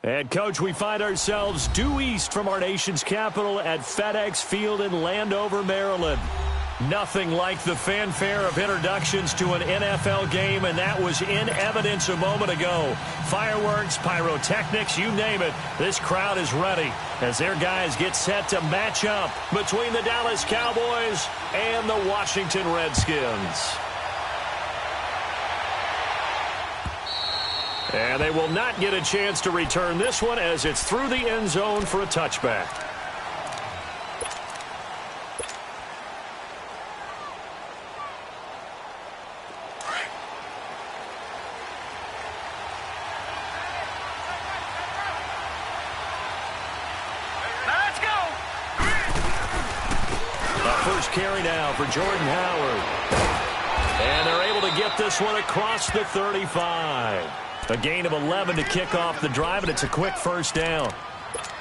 And, Coach, we find ourselves due east from our nation's capital at FedEx Field in Landover, Maryland. Nothing like the fanfare of introductions to an NFL game, and that was in evidence a moment ago. Fireworks, pyrotechnics, you name it. This crowd is ready as their guys get set to match up between the Dallas Cowboys and the Washington Redskins. And they will not get a chance to return this one as it's through the end zone for a touchback. Let's go! The first carry now for Jordan Howard. And they're able to get this one across the 35. A gain of 11 to kick off the drive, and it's a quick first down.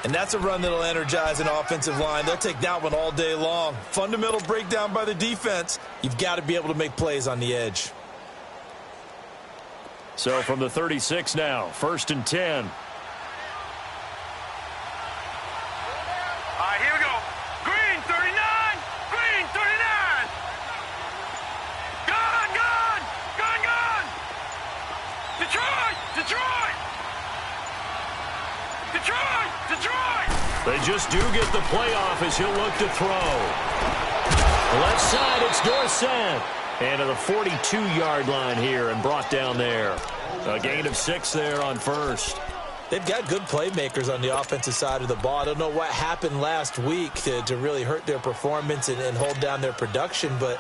And that's a run that'll energize an offensive line. They'll take that one all day long. Fundamental breakdown by the defense. You've got to be able to make plays on the edge. So from the 36 now, 1st and 10. All right, here we go. Green, 39. Green, 39. Gun, gun. Gun, gun. Detroit, Detroit. Detroit, Detroit. They just do get the playoff as he'll look to throw. Left side, it's Dorsett. And to the 42-yard line here and brought down there. A gain of 6 there on first. They've got good playmakers on the offensive side of the ball. I don't know what happened last week to really hurt their performance and hold down their production, but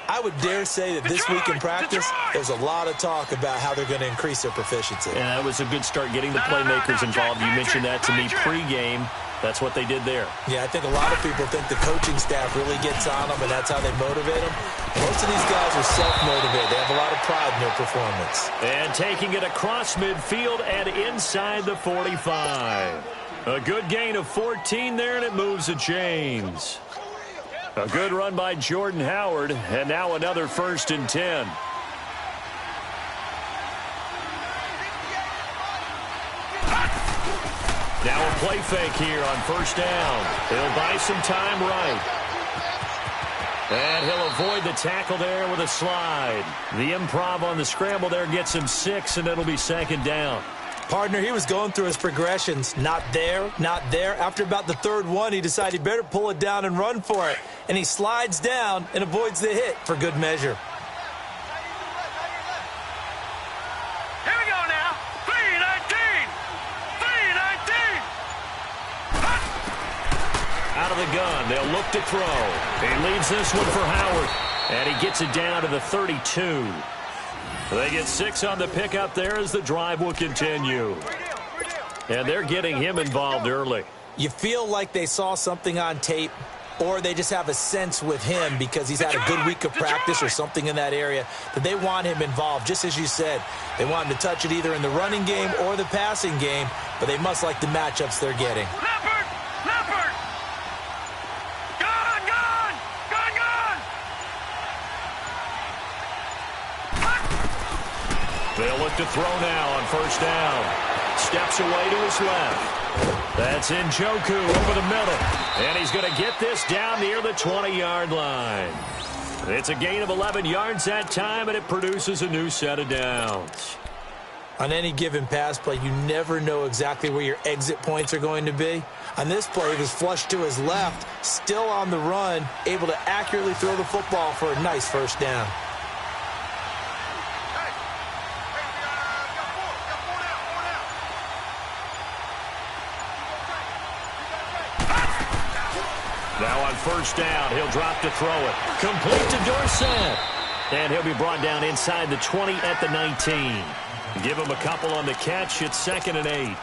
I would dare say that this week in practice, there's a lot of talk about how they're going to increase their proficiency. Yeah, that was a good start getting the playmakers involved. You mentioned that to me pregame. That's what they did there. Yeah, I think a lot of people think the coaching staff really gets on them, and that's how they motivate them. Most of these guys are self-motivated. They have a lot of pride in their performance. And taking it across midfield and inside the 45. A good gain of 14 there, and it moves the chains. A good run by Jordan Howard, and now another 1st and 10. Now a play fake here on 1st down. He'll buy some time right. And he'll avoid the tackle there with a slide. The improv on the scramble there gets him 6, and it'll be 2nd down. Partner, he was going through his progressions. Not there, not there. After about the 3rd one, he decided he better pull it down and run for it. And he slides down and avoids the hit for good measure. Here we go now. 3-19. 3-19. Out of the gun, they'll look to throw. He leaves this one for Howard. And he gets it down to the 32. They get 6 on the pickup there as the drive will continue. And they're getting him involved early. You feel like they saw something on tape, or they just have a sense with him because he's had a good week of practice or something in that area that they want him involved. Just as you said, they want him to touch it either in the running game or the passing game, but they must like the matchups they're getting. Leopard, Leopard. Gun, gun. Gun, gun. They'll look to throw now on 1st down. Steps away to his left. That's Njoku over the middle. And he's going to get this down near the 20-yard line. It's a gain of 11 yards that time, and it produces a new set of downs. On any given pass play, you never know exactly where your exit points are going to be. On this play, he was flushed to his left, still on the run, able to accurately throw the football for a nice 1st down. Now on 1st down, he'll drop to throw it. Complete to Dorsett. And he'll be brought down inside the 20 at the 19. Give him a couple on the catch. It's 2nd and 8.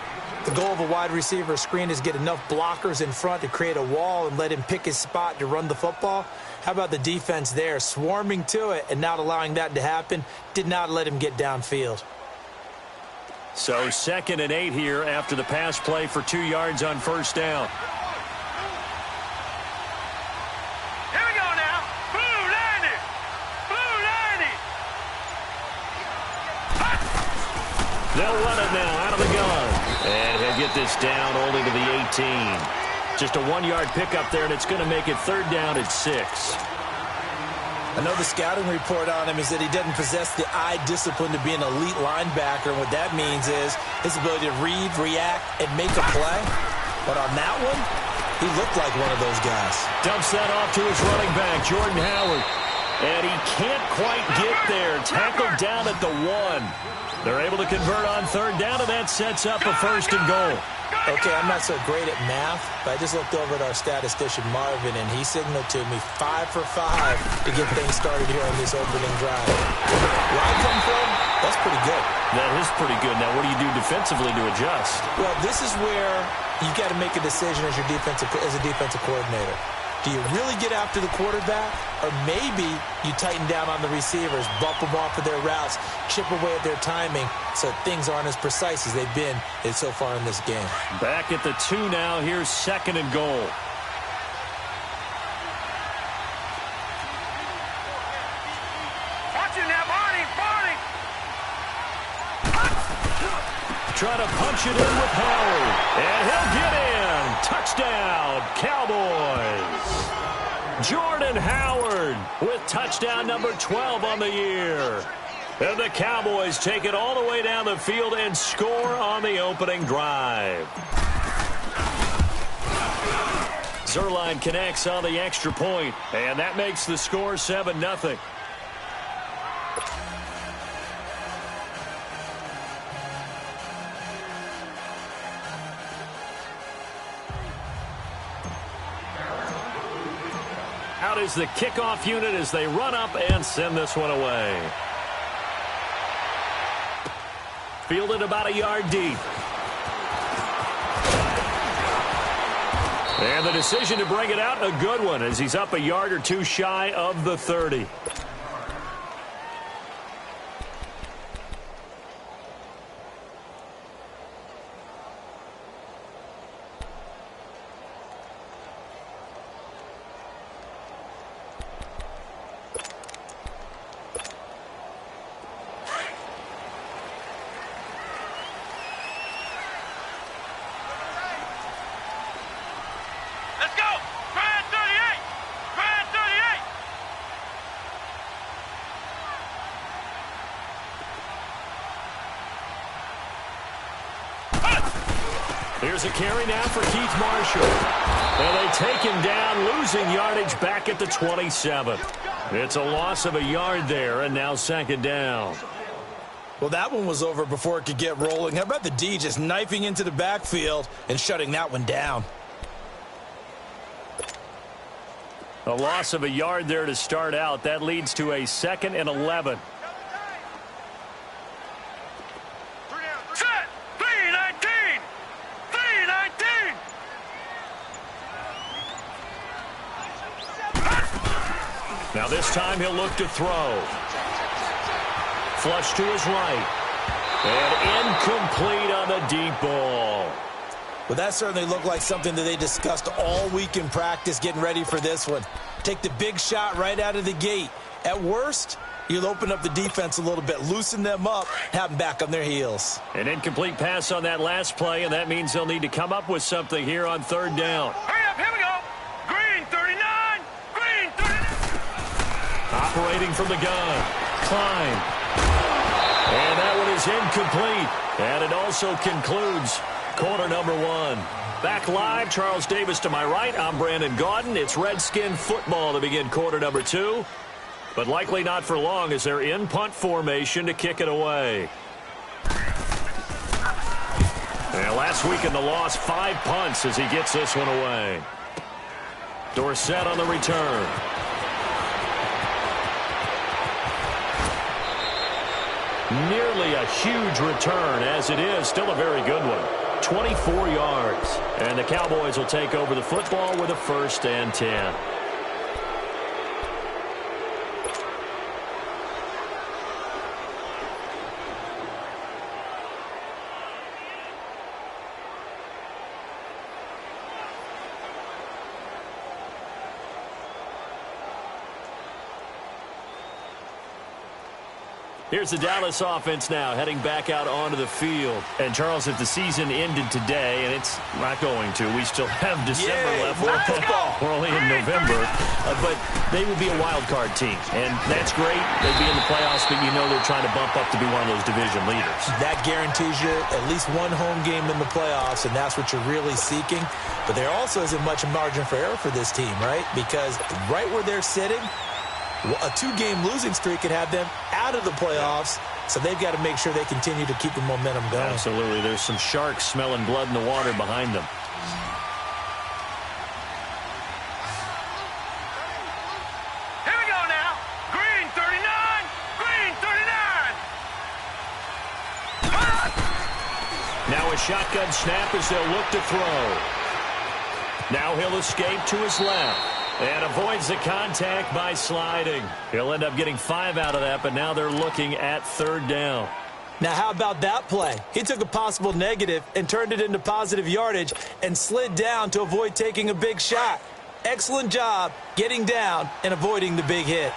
The goal of a wide receiver screen is get enough blockers in front to create a wall and let him pick his spot to run the football. How about the defense there, swarming to it and not allowing that to happen? Did not let him get downfield. So 2nd and 8 here after the pass play for 2 yards on 1st down. They'll run it now out of the gun. And he'll this down only to the 18. Just a 1-yard pickup there, and it's going to make it 3rd down at 6. I know the scouting report on him is that he doesn't possess the eye discipline to be an elite linebacker, and what that means is his ability to read, react, and make a play. But on that one, he looked like one of those guys. Dumps that off to his running back, Jordan Howard. And he can't quite get there. Tackled down at the 1. They're able to convert on 3rd down, and that sets up a 1st and goal. Okay, I'm not so great at math, but I just looked over at our statistician, Marvin, and he signaled to me 5 for 5 to get things started here on this opening drive. Where I come from, that's pretty good. That is pretty good. Now, what do you do defensively to adjust? Well, this is where you got to make a decision as a defensive coordinator. Do you really get after the quarterback, or maybe you tighten down on the receivers, bump them off of their routes, chip away at their timing so things aren't as precise as they've been so far in this game? Back at the 2 now. Here's 2nd and goal. Watch it now, Barney! Trying to punch it in with Howard. And he'll get in. Touchdown, Cowboys. Jordan Howard with touchdown number 12 on the year. And the Cowboys take it all the way down the field and score on the opening drive. Zerline connects on the extra point, and that makes the score 7-0. Out is the kickoff unit as they run up and send this one away. Fielded about a yard deep. And the decision to bring it out, a good one, as he's up a yard or 2 shy of the 30. Here's a carry now for Keith Marshall. And they take him down, losing yardage back at the 27. It's a loss of a yard there, and now 2nd down. Well, that one was over before it could get rolling. How about the D just knifing into the backfield and shutting that one down? A loss of a yard there to start out. That leads to a 2nd and 11. Set! 3-19! 3-19! Now this time he'll look to throw. Flush to his right. And incomplete on the deep ball. Well, that certainly looked like something that they discussed all week in practice getting ready for this one. Take the big shot right out of the gate. At worst, you'll open up the defense a little bit, loosen them up, have them back on their heels. An incomplete pass on that last play, and that means they'll need to come up with something here on 3rd down. Hurry up, here we go! Green 39! Green 39! Operating from the gun. Klein. And that one is incomplete. And it also concludes quarter number 1. Back live, Charles Davis to my right. I'm Brandon Gaudin. It's Redskin football to begin quarter number 2. But likely not for long as they're in punt formation to kick it away. And last week in the loss, 5 punts as he gets this one away. Dorsett on the return. Nearly a huge return, as it is still a very good one. 24 yards. And the Cowboys will take over the football with a 1st and 10. Here's the Dallas offense now, heading back out onto the field. And, Charles, if the season ended today, and it's not going to, we still have December left. More football. We're only in November. But they would be a wild card team. And that's great. They'd be in the playoffs, but you know they're trying to bump up to be one of those division leaders. That guarantees you at least one home game in the playoffs, and that's what you're really seeking. But there also isn't much margin for error for this team, right? Because right where they're sitting, a 2-game losing streak could have them out of the playoffs, so they've got to make sure they continue to keep the momentum going. Absolutely. There's some sharks smelling blood in the water behind them. Here we go now. Green 39. Green 39. Now a shotgun snap as they'll look to throw. Now he'll escape to his left. And avoids the contact by sliding. He'll end up getting 5 out of that, but now they're looking at 3rd down. Now, how about that play? He took a possible negative and turned it into positive yardage and slid down to avoid taking a big shot. Excellent job getting down and avoiding the big hit.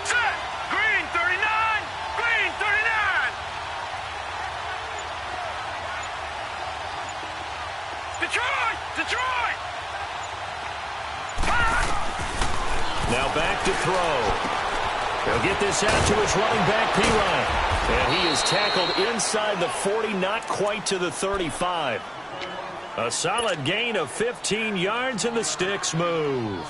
Set. Green 39. Green 39. Detroit. Detroit. Now back to throw. He'll get this out to his running back, P-Ryan. And he is tackled inside the 40, not quite to the 35. A solid gain of 15 yards, and the sticks move.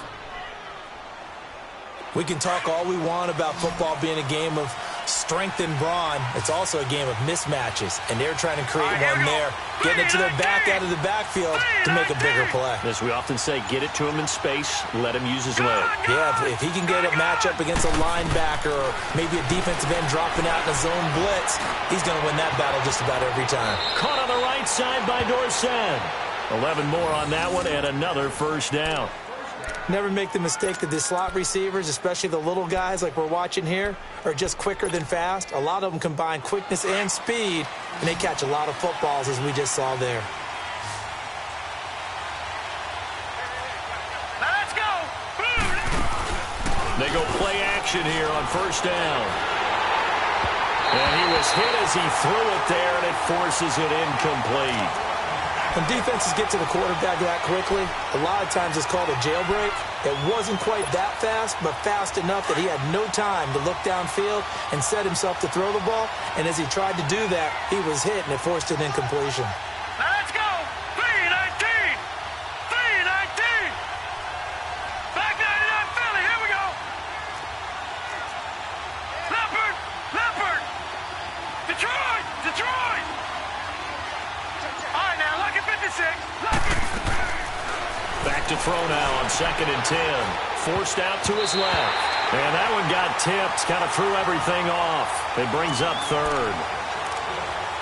We can talk all we want about football being a game of strength and brawn. It's also a game of mismatches, and they're trying to create one there, getting it to their back out of the backfield to make a bigger play. As we often say, get it to him in space, let him use his leg. Yeah, if he can get a matchup against a linebacker or maybe a defensive end dropping out in a zone blitz, he's going to win that battle just about every time. Caught on the right side by Dorsett. 11 more on that one, and another 1st down. Never make the mistake that the slot receivers, especially the little guys like we're watching here, are just quicker than fast. A lot of them combine quickness and speed, and they catch a lot of footballs, as we just saw there. Let's go. They go play action here on 1st down. And he was hit as he threw it there, and it forces it incomplete. When defenses get to the quarterback that quickly, a lot of times it's called a jailbreak. It wasn't quite that fast, but fast enough that he had no time to look downfield and set himself to throw the ball. And as he tried to do that, he was hit, and it forced an incompletion. Let's go. 319. 319. Back 99 Philly. Here we go. Leopard. Leopard. Detroit. Detroit. All right, now, look at 56. Back to throw now on 2nd and 10. Forced out to his left. And that one got tipped. Kind of threw everything off. It brings up 3rd.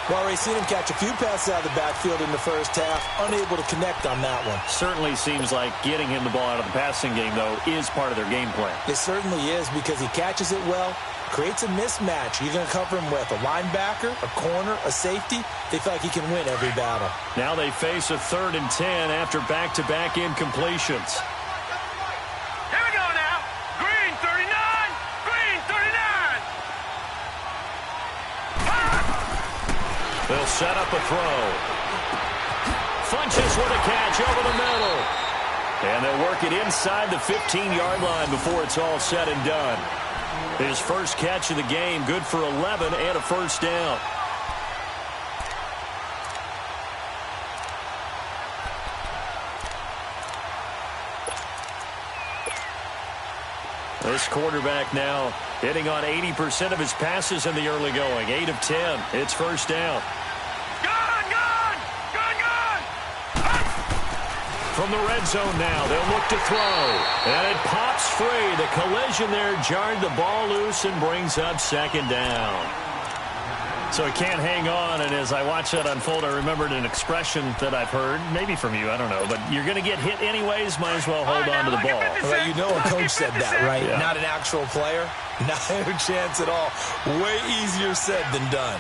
Well, we've seen him catch a few passes out of the backfield in the first half. Unable to connect on that one. Certainly seems like getting him the ball out of the passing game, though, is part of their game plan. It certainly is, because he catches it well, creates a mismatch. You're going to cover him with a linebacker, a corner, a safety. They feel like he can win every battle. Now they face a 3rd and 10 after back-to-back incompletions. Here we go now. Green 39. Green 39. They'll set up a throw. Funches with a catch over the middle. And they'll work it inside the 15-yard line before it's all said and done. His first catch of the game, good for 11 and a 1st down. This quarterback now hitting on 80% of his passes in the early going. 8 of 10. It's 1st down. Gun, gun, gun, gun. From the red zone now, they'll look to throw. And it pops free. The collision there jarred the ball loose and brings up 2nd down. So he can't hang on, and as I watch that unfold, I remembered an expression that I've heard, maybe from you, I don't know, but you're going to get hit anyways, might as well hold on to the ball. Well, you know a coach said that, right? Yeah. Not an actual player. Not a chance at all. Way easier said than done.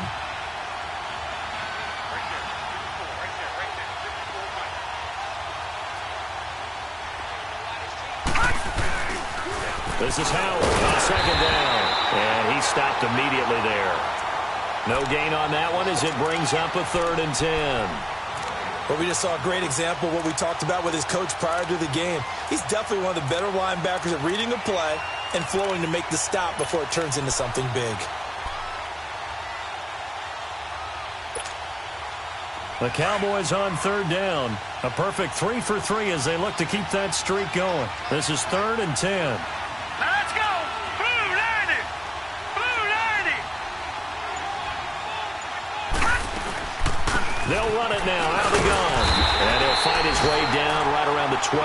This is Howard on second down. And he stopped immediately there. No gain on that one as it brings up a 3rd and 10. Well, we just saw a great example of what we talked about with his coach prior to the game. He's definitely one of the better linebackers at reading a play and flowing to make the stop before it turns into something big. The Cowboys on 3rd down. A perfect 3 for 3 as they look to keep that streak going. This is 3rd and 10. Let's go! Blue 90! Blue 90! They'll run it now out of the gun. And he'll find his way down right around the 12.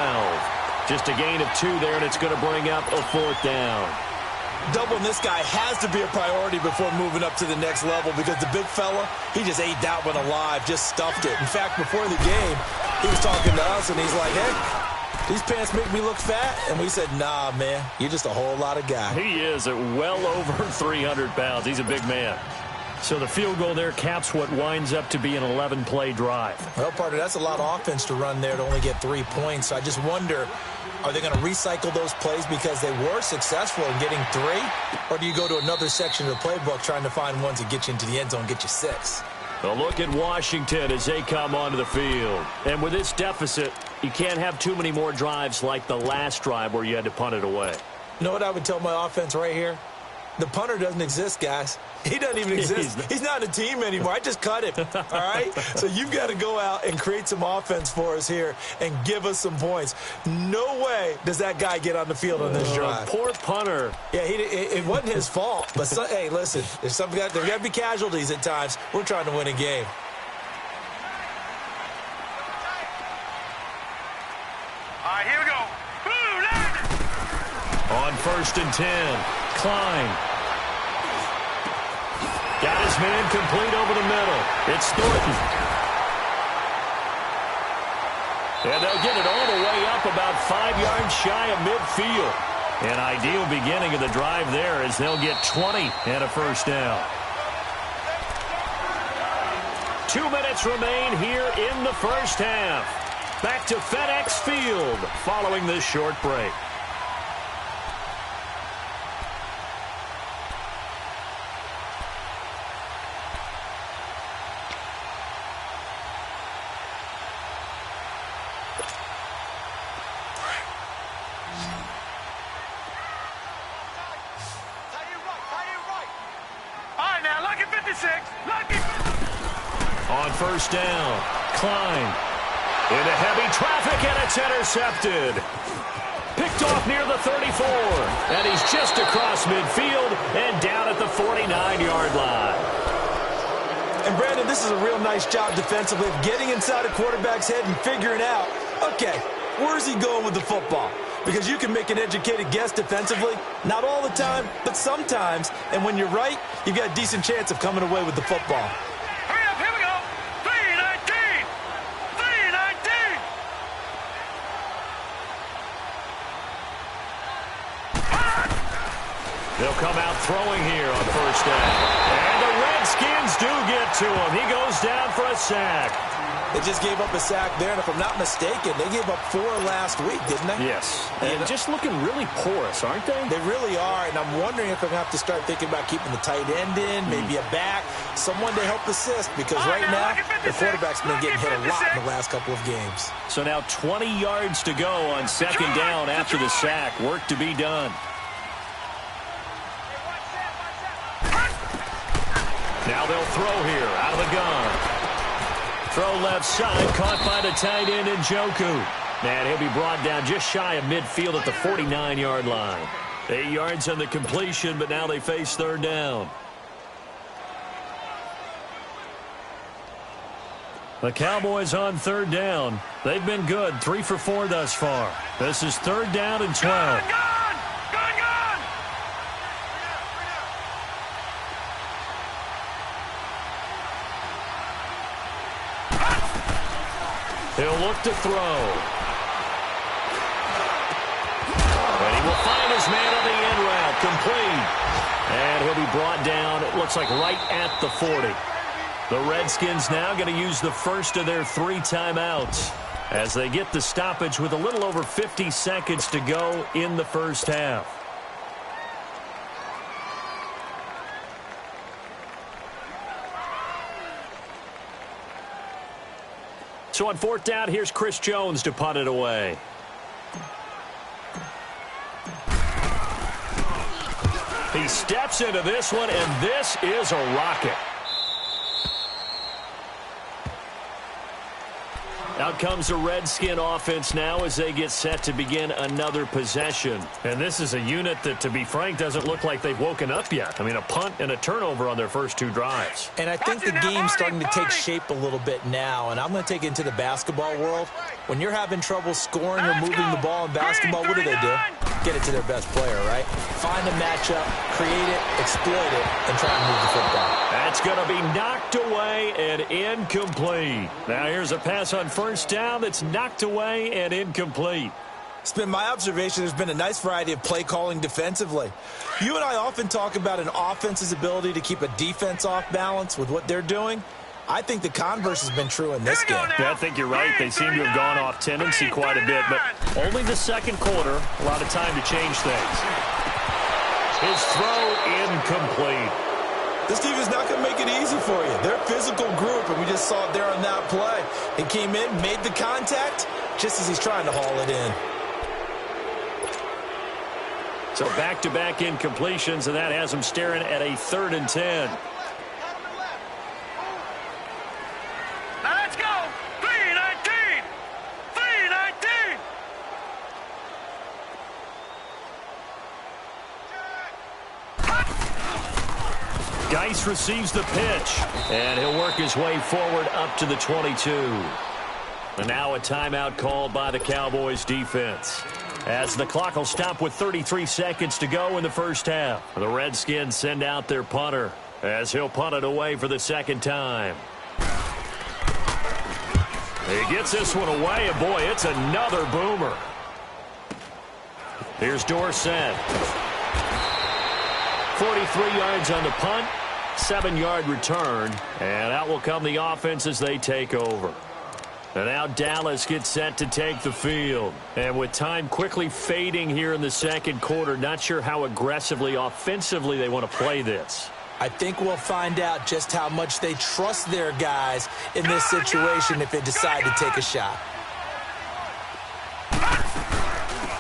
Just a gain of 2 there, and it's going to bring up a 4th down. Doubling this guy has to be a priority before moving up to the next level because the big fella, he just ate that one alive, just stuffed it. In fact, before the game, he was talking to us, and he's like, hey, these pants make me look fat. And we said, nah, man, you're just a whole lot of guy. He is at well over 300 pounds. He's a big man. So the field goal there caps what winds up to be an 11-play drive. Well, partner, that's a lot of offense to run there to only get 3 points. So I just wonder, are they going to recycle those plays because they were successful in getting 3? Or do you go to another section of the playbook trying to find ones that get you into the end zone, get you 6? A look at Washington as they come onto the field. And with this deficit, you can't have too many more drives like the last drive where you had to punt it away. You know what I would tell my offense right here? The punter doesn't exist, guys. He doesn't even exist. He's not a team anymore. I just cut him, all right? So you've got to go out and create some offense for us here and give us some points. No way does that guy get on the field on this drive. Poor punter. Yeah, it wasn't his fault. But, hey, listen, there's got to be casualties at times. We're trying to win a game. All right, here we go. Blue 90! On 1st and 10, Klein. Got his man complete over the middle. It's Thornton. And they'll get it all the way up about 5 yards shy of midfield. An ideal beginning of the drive there as they'll get 20 and a 1st down. 2 minutes remain here in the 1st half. Back to FedEx Field following this short break. On 1st down, Klein into heavy traffic, and it's intercepted. Picked off near the 34, and he's just across midfield and down at the 49-yard line. And, Brandon, this is a real nice job defensively of getting inside a quarterback's head and figuring out, okay, where's he going with the football? Because you can make an educated guess defensively, not all the time, but sometimes. And when you're right, you've got a decent chance of coming away with the football. Hurry up, here we go. 319! 319! They'll come out throwing here on 1st down. And the Redskins do get to him. He goes down for a sack. They just gave up a sack there, and if I'm not mistaken, they gave up 4 last week, didn't they? Yes. And just looking really porous, aren't they? They really are, and I'm wondering if I'm going to have to start thinking about keeping the tight end in, maybe a back, someone to help assist, because right now, the quarterback's been getting hit a lot in the last couple of games. So now 20 yards to go on 2nd down after the sack. Work to be done. Now they'll throw here out of the gun. Throw left side, caught by the tight end Njoku. And he'll be brought down just shy of midfield at the 49-yard line. 8 yards on the completion, but now they face 3rd down. The Cowboys on 3rd down. They've been good, 3 for 4 thus far. This is 3rd down and 12. He'll look to throw. And he will find his man on the end route, complete. And he'll be brought down, it looks like right at the 40. The Redskins now going to use the first of their 3 timeouts as they get the stoppage with a little over 50 seconds to go in the 1st half. So on 4th down, here's Chris Jones to punt it away. He steps into this one, and this is a rocket. Out comes the Redskin offense now as they get set to begin another possession. And this is a unit that, to be frank, doesn't look like they've woken up yet. I mean, a punt and a turnover on their first 2 drives. And I think the game's starting to take shape a little bit now, and I'm going to take it into the basketball world. When you're having trouble scoring or moving the ball in basketball, what do? Get it to their best player, right? Find a matchup, create it, exploit it, and try and move the football. That's going to be knocked away and incomplete. Now here's a pass on 1st down that's knocked away and incomplete. It's been my observation there's been a nice variety of play calling defensively. You and I often talk about an offense's ability to keep a defense off balance with what they're doing. I think the converse has been true in this game. Yeah, I think you're right. They seem to have gone off tendency quite a bit, but only the 2nd quarter, a lot of time to change things. His throw incomplete. This team is not going to make it easy for you. They're a physical group, and we just saw it there on that play. He came in, made the contact, just as he's trying to haul it in. So back-to-back incompletions, and that has him staring at a 3rd and 10. Now let's go. 3-19. 3-19. Geis receives the pitch, and he'll work his way forward up to the 22. And now a timeout called by the Cowboys defense, as the clock will stop with 33 seconds to go in the first half. The Redskins send out their punter, as he'll punt it away for the 2nd time. He gets this one away, and boy, it's another boomer. Here's Dorsett. 43 yards on the punt, 7-yard return, and out will come the offense as they take over. And now Dallas gets set to take the field. And with time quickly fading here in the 2nd quarter, not sure how aggressively, offensively they want to play this. I think we'll find out just how much they trust their guys in this situation if they decide to take a shot.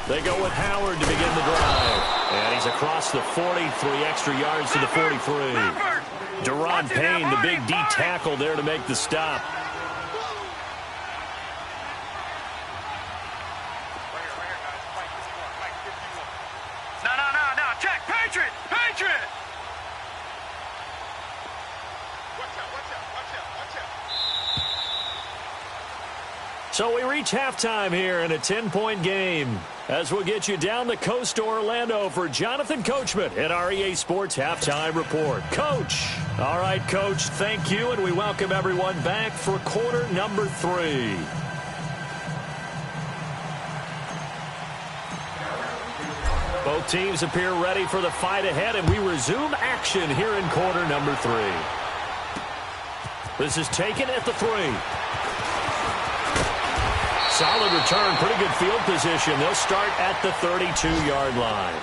They go with Howard to begin the drive. And he's across the 40, 3 extra yards to the 43. Deron Payne, the big D tackle there to make the stop. No. Check. Patriot. Watch out. So we reach halftime here in a 10-point game, as we'll get you down the coast to Orlando for Jonathan Coachman at our EA Sports Halftime Report. Coach. All right, Coach, thank you, and we welcome everyone back for quarter number 3. Both teams appear ready for the fight ahead, and we resume action here in quarter number 3. This is taken at the 3. Solid return, pretty good field position. They'll start at the 32-yard line.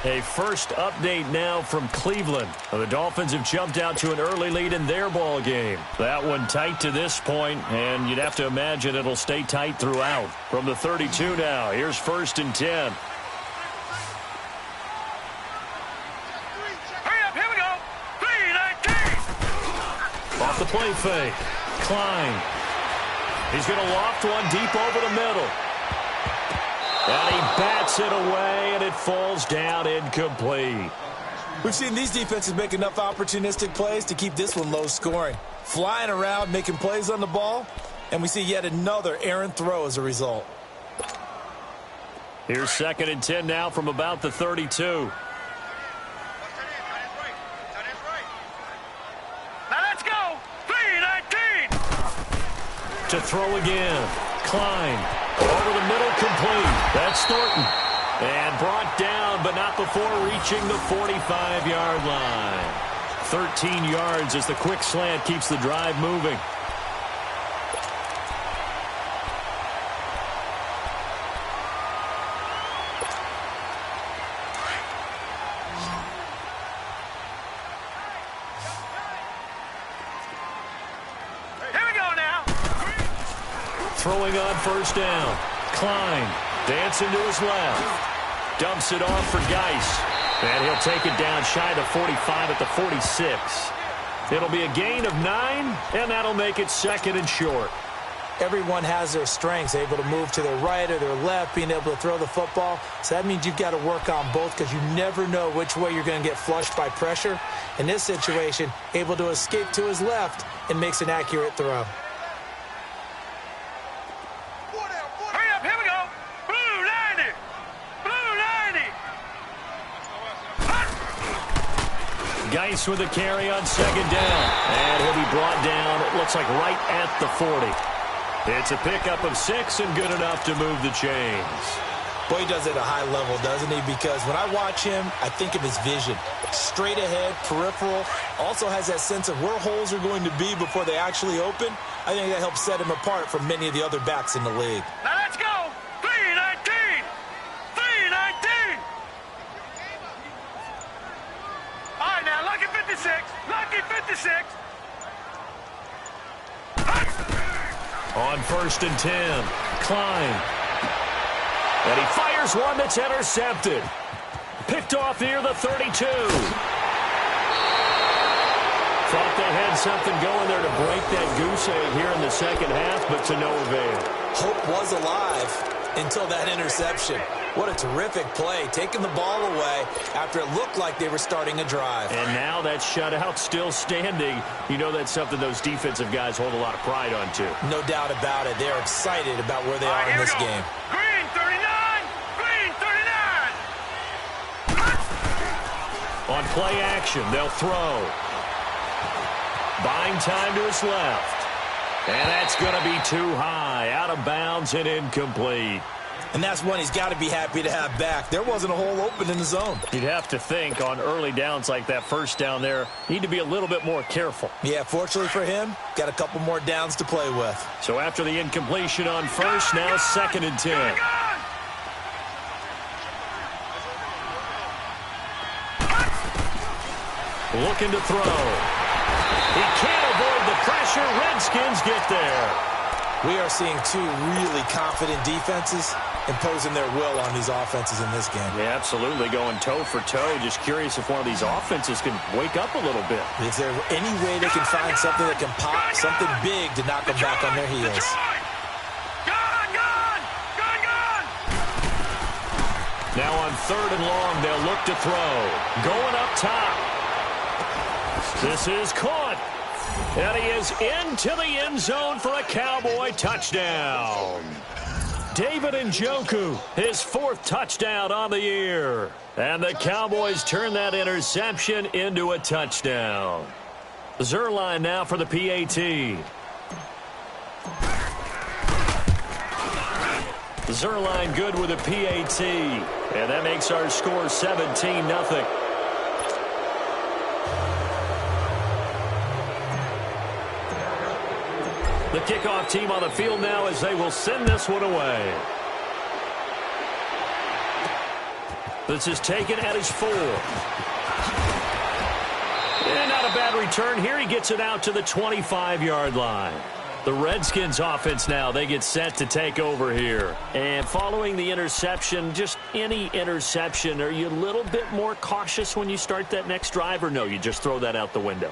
A first update now from Cleveland. The Dolphins have jumped out to an early lead in their ball game. That one tight to this point, and you'd have to imagine it'll stay tight throughout. From the 32 now, here's 1st and 10. Hurry up, here we go. 3-19. Off the play fake. Klein. He's going to loft one deep over the middle. And he bats it away, and it falls down incomplete. We've seen these defenses make enough opportunistic plays to keep this one low scoring. Flying around, making plays on the ball, and we see yet another errant throw as a result. Here's 2nd and 10 now from about the 32. Now let's go. 3-19. To throw again. Klein. Over the middle, complete. That's Thornton. And brought down, but not before reaching the 45-yard line. 13 yards as the quick slant keeps the drive moving. throwing on first down. Klein dancing to his left. Dumps it off for Geis. And he'll take it down shy of the 45 at the 46. It'll be a gain of 9, and that'll make it second and short. Everyone has their strengths, able to move to their right or their left, being able to throw the football. So that means you've got to work on both because you never know which way you're going to get flushed by pressure. In this situation, able to escape to his left and makes an accurate throw. Hurry up, here we go. Blue 90. Blue 90. Geis with a carry on second down. And he'll be brought down, it looks like right at the 40. It's a pickup of 6 and good enough to move the chains. Boy, he does it at a high level, doesn't he? Because when I watch him, I think of his vision. Straight ahead, peripheral. Also has that sense of where holes are going to be before they actually open. I think that helps set him apart from many of the other backs in the league. Now let's go. 319. 319. All right, now, lucky 56. Lucky 56. On first and 10, Klein. And he fires one that's intercepted. Picked off near the 32. Thought they had something going there to break that goose egg here in the second half, but to no avail. Hope was alive until that interception. What a terrific play, taking the ball away after it looked like they were starting a drive. And now that shutout still standing. You know that's something those defensive guys hold a lot of pride on, too. No doubt about it. They're excited about where they are in this game. Green 39. Green 39. On play action, they'll throw. Buying time to his left. And that's going to be too high. Out of bounds and incomplete. And that's one he's got to be happy to have back. There wasn't a hole open in the zone. You'd have to think on early downs like that first down there, need to be a little bit more careful. Yeah, fortunately for him, got a couple more downs to play with. So after the incompletion on first, now second and 10. Looking to throw. He can't avoid the pressure. Redskins get there. We are seeing two really confident defenses imposing their will on these offenses in this game. Yeah, absolutely, going toe for toe. Just curious if one of these offenses can wake up a little bit. Is there any way they can find something that can pop, something big to knock them back on their heels? Now on third and long, they'll look to throw. Going up top. This is caught. And he is into the end zone for a Cowboy touchdown. David Njoku, his 4th touchdown on the year. And the Cowboys turn that interception into a touchdown. Zerline now for the PAT. Zerline good with a PAT. And that makes our score 17-0. The kickoff team on the field now as they will send this one away. This is taken at his 4. And not a bad return here. He gets it out to the 25-yard line. The Redskins offense now, they get set to take over here. And following the interception, just any interception, are you a little bit more cautious when you start that next drive, or no, you just throw that out the window?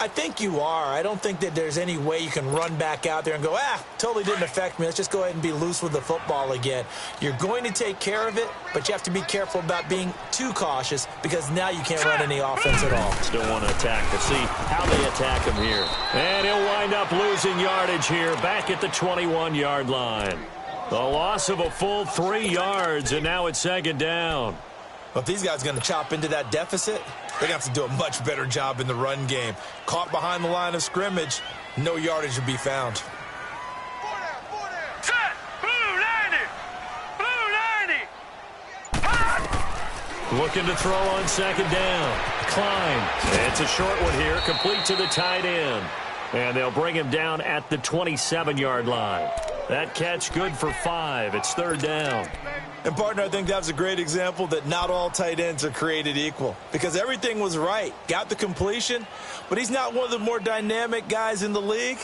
I think you are. I don't think that there's any way you can run back out there and go, totally didn't affect me. Let's just go ahead and be loose with the football again. You're going to take care of it, but you have to be careful about being too cautious because now you can't run any offense at all. Still want to attack. We'll see how they attack him here. And he'll wind up losing yardage here back at the 21-yard line. The loss of a full 3 yards, and now it's second down. Well, if these guys are going to chop into that deficit, they're going to have to do a much better job in the run game. Caught behind the line of scrimmage, no yardage to be found. Set! Blue 90! Blue 90! Looking to throw on second down. Klein. It's a short one here, complete to the tight end. And they'll bring him down at the 27-yard line. That catch good for 5. It's third down. And, partner, I think that was a great example that not all tight ends are created equal because everything was right. Got the completion, but he's not one of the more dynamic guys in the league.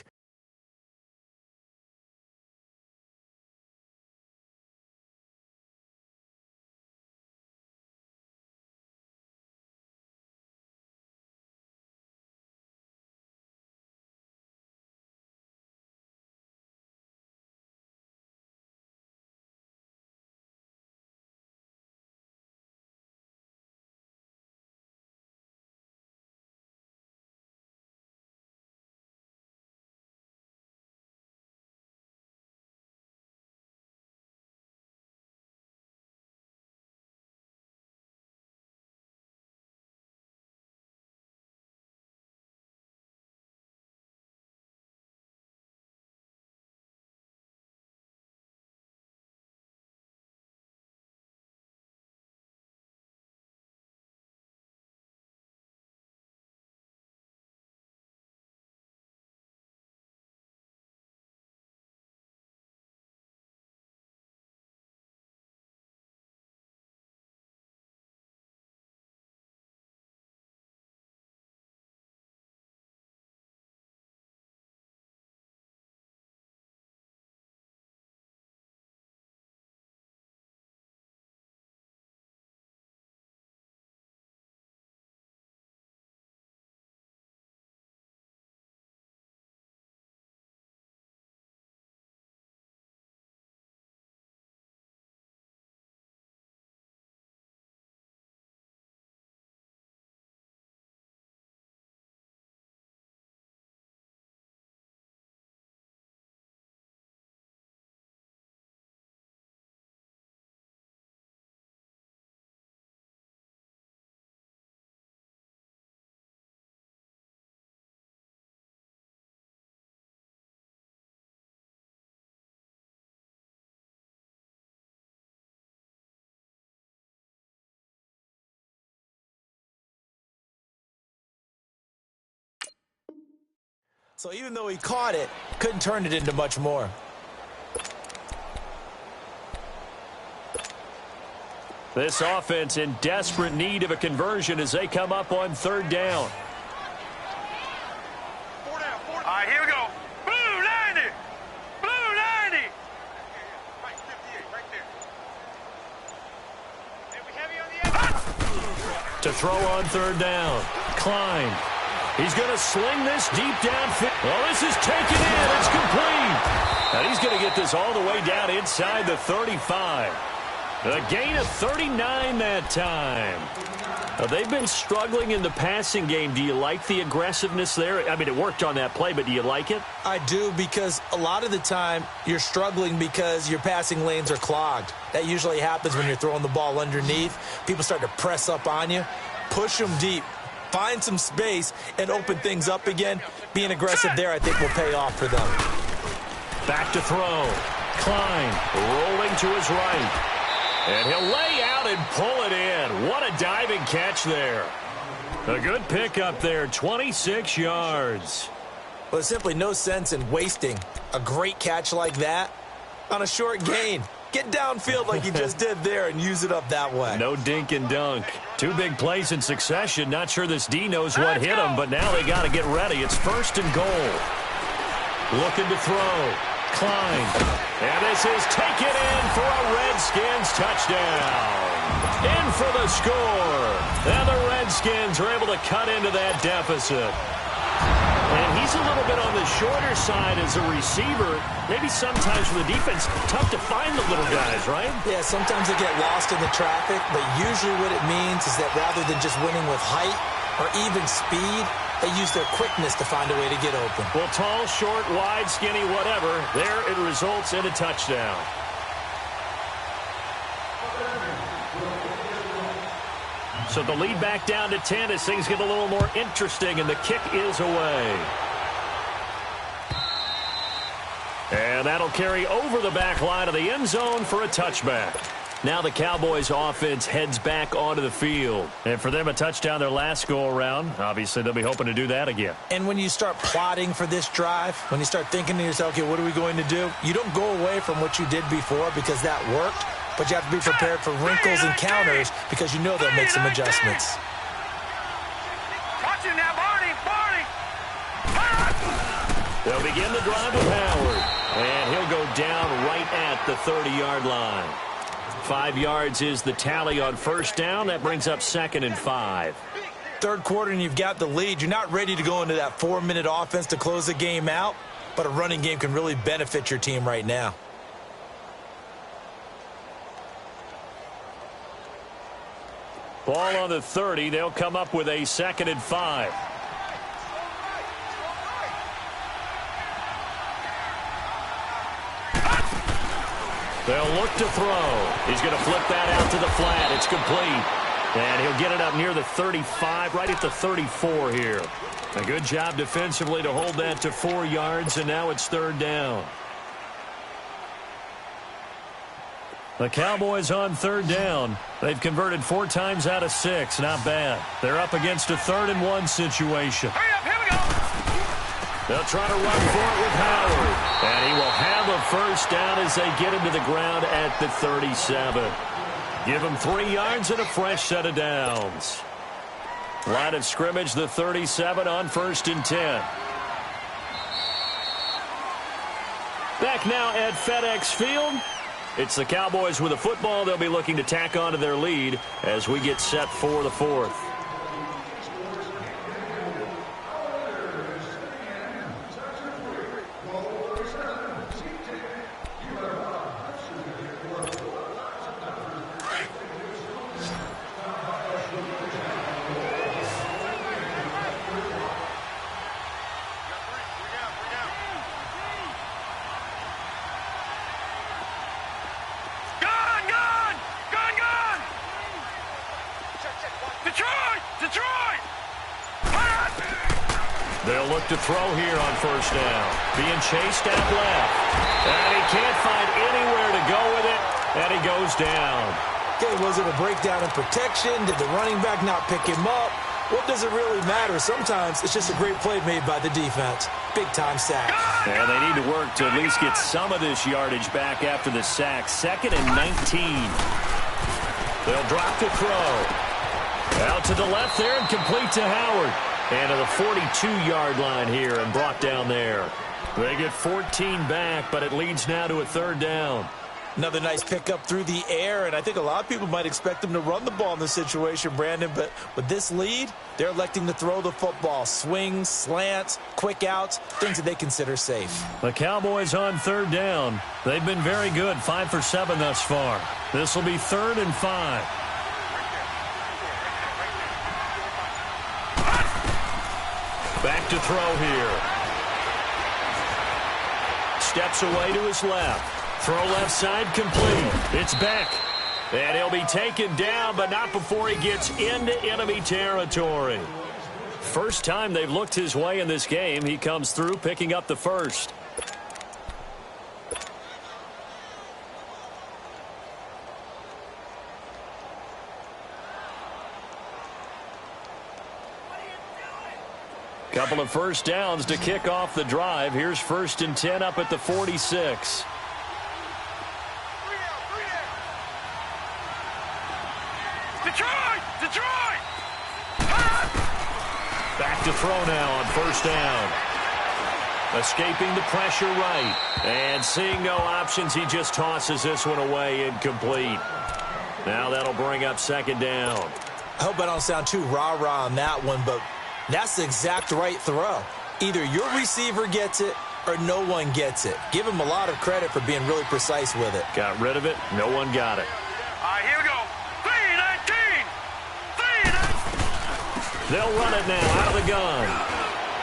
So even though he caught it, couldn't turn it into much more. This offense in desperate need of a conversion as they come up on third down. All right, here we go. Blue 90. Blue 90. Right, 58, right there. And we heavy on the edge. To throw on third down. Klein. He's going to sling this deep downfield. Well, this is taken in. It's complete. And he's going to get this all the way down inside the 35. A gain of 39 that time. Now, they've been struggling in the passing game. Do you like the aggressiveness there? I mean, it worked on that play, but do you like it? I do, because a lot of the time you're struggling because your passing lanes are clogged. That usually happens when you're throwing the ball underneath. People start to press up on you. Push them deep. Find some space and open things up again. Being aggressive there, I think, will pay off for them. Back to throw. Klein rolling to his right. And he'll lay out and pull it in. What a diving catch there. A good pickup there, 26 yards. Well, there's simply no sense in wasting a great catch like that on a short gain. Get downfield like you just did there and use it up that way. No dink and dunk. Two big plays in succession. Not sure this D knows what hit him, but now they got to get ready. It's first and goal. Looking to throw. Klein. And this is taken in for a Redskins touchdown. In for the score. And the Redskins are able to cut into that deficit. And he's a little bit on the shorter side as a receiver. Maybe sometimes for the defense, tough to find the little guys, right? Yeah, sometimes they get lost in the traffic, but usually what it means is that rather than just winning with height or even speed, they use their quickness to find a way to get open. Well, tall, short, wide, skinny, whatever, there it results in a touchdown. So the lead back down to 10 as things get a little more interesting, and the kick is away. And that'll carry over the back line of the end zone for a touchback. Now the Cowboys offense heads back onto the field. And for them, a touchdown their last go-around. Obviously, they'll be hoping to do that again. And when you start plotting for this drive, when you start thinking to yourself, okay, what are we going to do? You don't go away from what you did before because that worked, but you have to be prepared for wrinkles and counters because you know they'll make some adjustments. Watch it now, Barney, Barney. They'll begin the drive with Howard. And he'll go down right at the 30-yard line. 5 yards is the tally on first down. That brings up 2nd and 5. Third quarter and you've got the lead. You're not ready to go into that 4-minute offense to close the game out, but a running game can really benefit your team right now. Ball on the 30. They'll come up with a 2nd and 5. They'll look to throw. He's going to flip that out to the flat. It's complete. And he'll get it up near the 35, right at the 34 here. A good job defensively to hold that to 4 yards, and now it's third down. The Cowboys on third down. They've converted 4 times out of 6. Not bad. They're up against a 3rd and 1 situation. Hurry up, here we go. They'll try to run for it with Howard. And he will have a first down as they get him to the ground at the 37. Give him 3 yards and a fresh set of downs. Line of scrimmage, the 37 on 1st and 10. Back now at FedEx Field. It's the Cowboys with a football. They'll be looking to tack on to their lead as we get set for the 4th. They'll look to throw here on first down. Being chased out left. And he can't find anywhere to go with it. And he goes down. Okay, was it a breakdown in protection? Did the running back not pick him up? what does it really matter? Sometimes it's just a great play made by the defense. Big-time sack. And they need to work to at least get some of this yardage back after the sack. 2nd and 19. They'll drop to throw. Out to the left there and complete to Howard. And to the 42-yard line here and brought down there. They get 14 back, but it leads now to a 3rd down. Another nice pickup through the air, and I think a lot of people might expect them to run the ball in this situation, Brandon, but with this lead, they're electing to throw the football. Swings, slants, quick outs, things that they consider safe. The Cowboys on 3rd down. They've been very good, 5 for 7 thus far. This will be 3rd and 5. Back to throw here. Steps away to his left. Throw left side complete. It's Beck. And he'll be taken down, but not before he gets into enemy territory. First time they've looked his way in this game. He comes through picking up the first. Couple of first downs to kick off the drive. Here's 1st and 10 up at the 46. Detroit! Back to throw now on 1st down. Escaping the pressure right. And seeing no options, he just tosses this one away incomplete. Now that'll bring up 2nd down. I hope I don't sound too rah-rah on that one, but that's the exact right throw. Either your receiver gets it or no one gets it. Give him a lot of credit for being really precise with it. Got rid of it. No one got it. All right, here we go. 3-19. They'll run it now out of the gun.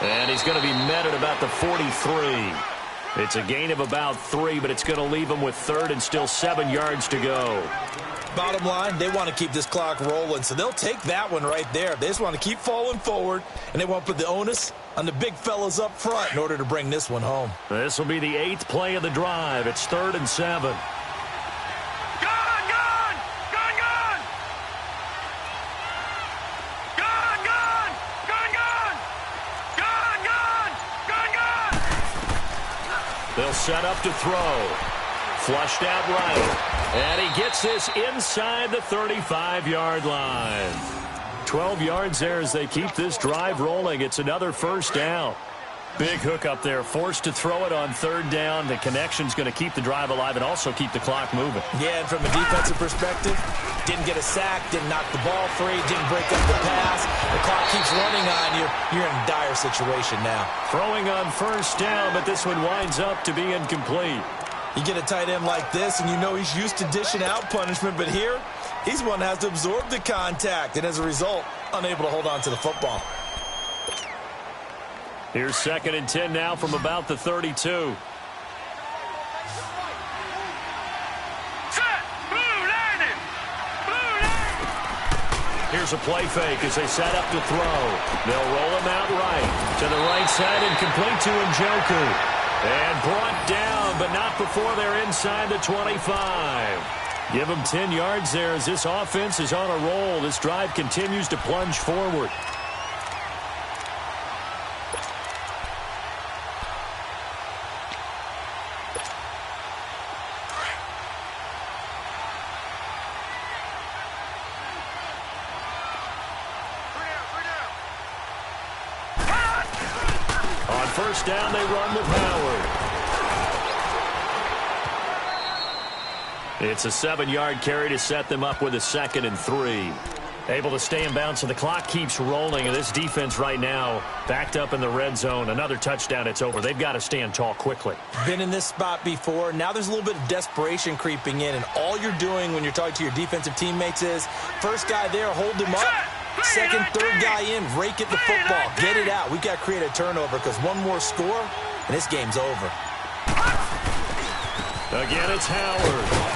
And he's going to be met at about the 43. It's a gain of about 3, but it's going to leave him with 3rd and still 7 yards to go. Bottom line, they want to keep this clock rolling, so they'll take that one right there. They just want to keep falling forward, and they want to put the onus on the big fellas up front in order to bring this one home. This will be the 8th play of the drive. It's 3rd and 7. They'll set up to throw. Flushed out right. And he gets this inside the 35-yard line. 12 yards there as they keep this drive rolling. It's another 1st down. Big hook up there. Forced to throw it on 3rd down. The connection's going to keep the drive alive and also keep the clock moving. Yeah, and from a defensive perspective, didn't get a sack, didn't knock the ball free, didn't break up the pass. The clock keeps running on you. You're in a dire situation now. Throwing on 1st down, but this one winds up to be incomplete. You get a tight end like this, and you know he's used to dishing out punishment, but here, he's one that has to absorb the contact, and as a result, unable to hold on to the football. Here's 2nd and 10 now from about the 32. Here's a play fake as they set up to throw. They'll roll him out right. To the right side and complete to Njoku. And brought down, but not before they're inside the 25. Give them 10 yards there as this offense is on a roll. This drive continues to plunge forward. On 1st down, they run with Howard. It's a 7-yard carry to set them up with a 2nd and 3. Able to stay in bounds, so the clock keeps rolling. And this defense right now backed up in the red zone. Another touchdown, it's over. They've got to stand tall quickly. Been in this spot before. Now there's a little bit of desperation creeping in. And all you're doing when you're talking to your defensive teammates is, first guy there, hold him up. Second, third guy in, rake at the football. Get it out. We've got to create a turnover because one more score, and this game's over. Again, it's Howard.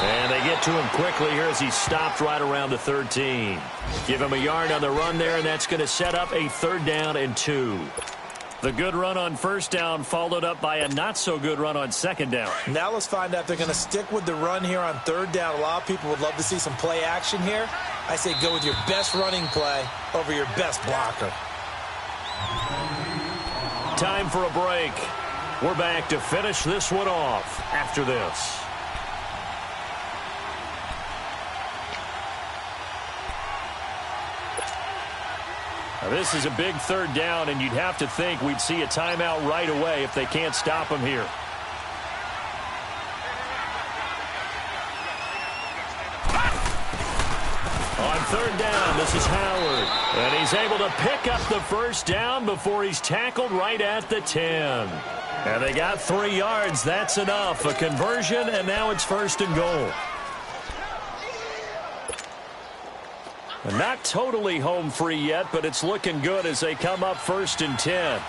And they get to him quickly here as he stopped right around the 13. Give him a yard on the run there, and that's going to set up a 3rd down and 2. The good run on first down followed up by a not-so-good run on second down. Now let's find out if they're going to stick with the run here on third down. A lot of people would love to see some play action here. I say go with your best running play over your best blocker. Time for a break. We're back to finish this one off after this. Now, this is a big third down, and you'd have to think we'd see a timeout right away if they can't stop him here. On third down, this is Howard. And he's able to pick up the first down before he's tackled right at the 10. And they got 3 yards. That's enough. A conversion, and now it's first and goal. And not totally home free yet, but it's looking good as they come up first and 10.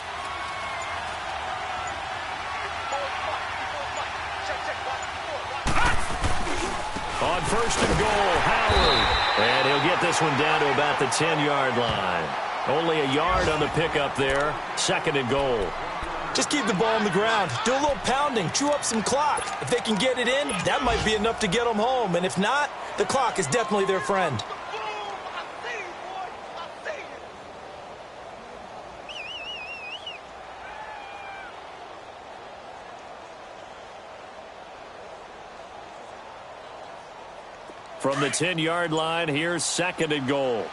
On first and goal, Howard. And he'll get this one down to about the 10-yard line. Only a yard on the pickup there. Second and goal. Just keep the ball on the ground. Do a little pounding. Chew up some clock. If they can get it in, that might be enough to get them home. And if not, the clock is definitely their friend. From the 10-yard line, here's second and goal.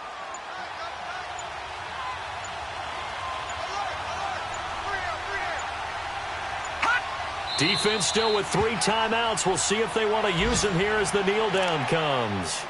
Defense still with 3 timeouts. We'll see if they want to use them here as the kneel down comes.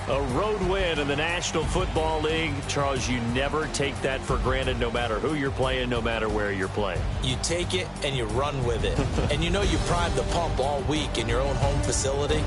A road win in the National Football League. Charles, you never take that for granted no matter who you're playing, no matter where you're playing. You take it and you run with it. And you know you primed the pump all week in your own home facility.